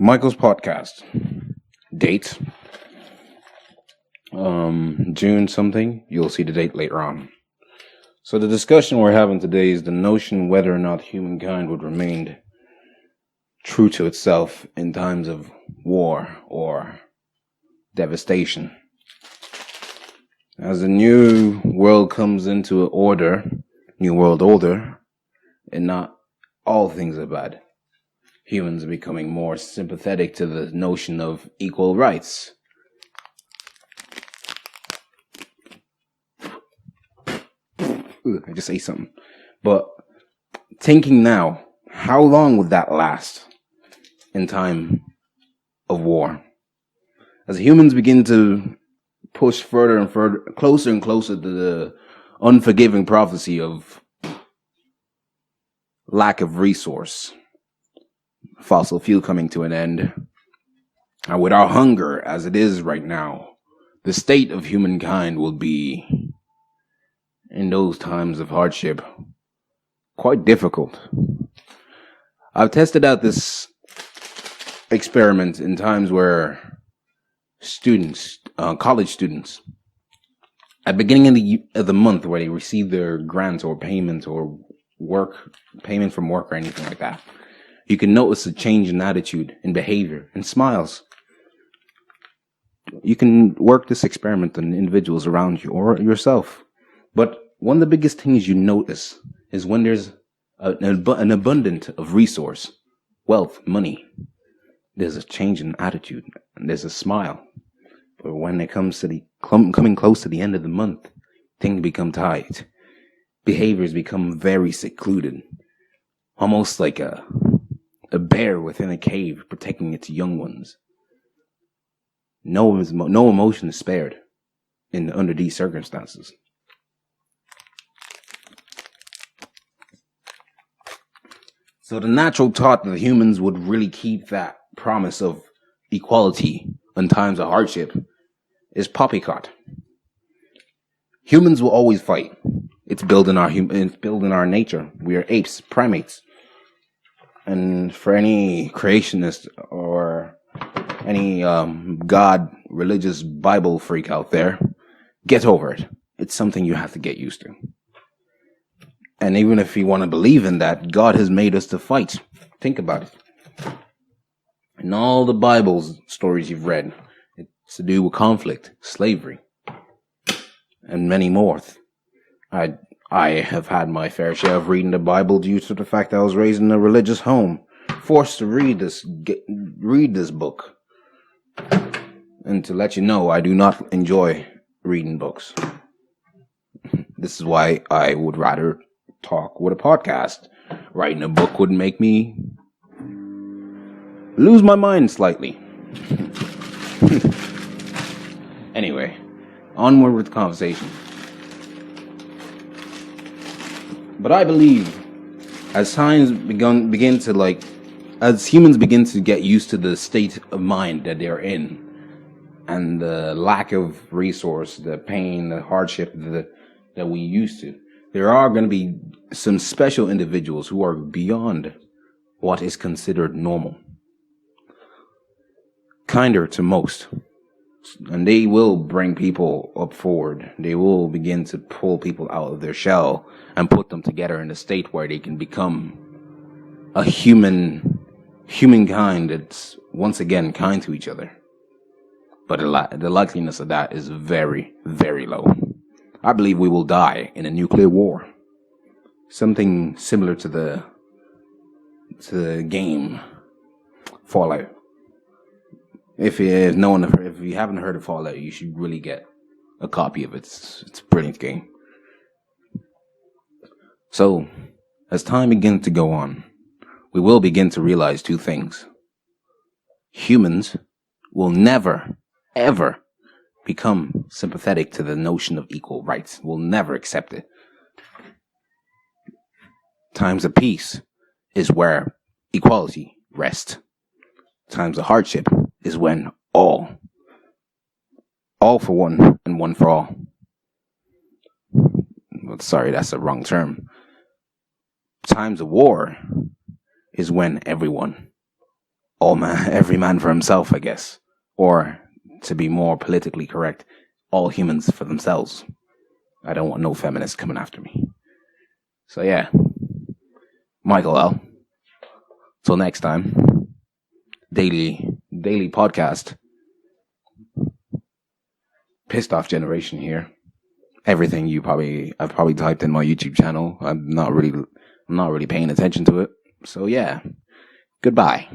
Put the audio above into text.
Michael's podcast. Date. June something. You'll see the date later on. So the discussion we're having today is the notion whether or not humankind would remain true to itself in times of war or devastation. As the new world comes into order, new world order, and not all things are bad. Humans are becoming more sympathetic to the notion of equal rights. I just ate something. But thinking now, how long would that last in time of war? As humans begin to push further and further, closer and closer to the unforgiving prophecy of lack of resource, fossil fuel coming to an end, and with our hunger as it is right now, the state of humankind will be, in those times of hardship, quite difficult. I've tested out this experiment in times where students, college students, at the beginning of the month where they receive their grants or payments or payment from work or anything like that, you can notice a change in attitude, in behavior, in smiles. You can work this experiment on individuals around you or yourself. But one of the biggest things you notice is when there's an abundance of resource, wealth, money, there's a change in attitude and there's a smile. But when it comes to coming close to the end of the month, things become tight. Behaviors become very secluded, almost like a bear within a cave protecting its young ones. No emotion is spared under these circumstances. So the natural thought that humans would really keep that promise of equality in times of hardship is poppycock. Humans will always fight. It's built in our nature. We are apes, primates. And for any creationist or any God, religious Bible freak out there, get over it. It's something you have to get used to. And even if you want to believe in that, God has made us to fight. Think about it. In all the Bible's stories you've read, it's to do with conflict, slavery, and many more. I have had my fair share of reading the Bible due to the fact that I was raised in a religious home, forced to read this book. And to let you know, I do not enjoy reading books. This is why I would rather talk with a podcast. Writing a book would make me lose my mind slightly. Anyway, onward with the conversation. But I believe as humans begin to get used to the state of mind that they're in, and the lack of resource, the pain, the hardship that we used to, there are going to be some special individuals who are beyond what is considered normal, kinder to most. And they will bring people up forward. They will begin to pull people out of their shell and put them together in a state where they can become a humankind that's once again kind to each other. But the likeliness of that is very, very low. I believe we will die in a nuclear war. Something similar to the game Fallout. If you haven't heard of Fallout, you should really get a copy of it. It's a brilliant game. So, as time begins to go on, we will begin to realize two things. Humans will never, ever become sympathetic to the notion of equal rights. We'll never accept it. Times of peace is where equality rests. Times of hardship is when all for one and one for all. Sorry, that's the wrong term. Times of war is when everyone every man for himself, I guess. Or, to be more politically correct, all humans for themselves. I don't want no feminists coming after me. So yeah, Michael L. Till next time, daily podcast. Pissed off generation here. Everything I've probably typed in my YouTube channel. I'm not really paying attention to it. So yeah, goodbye.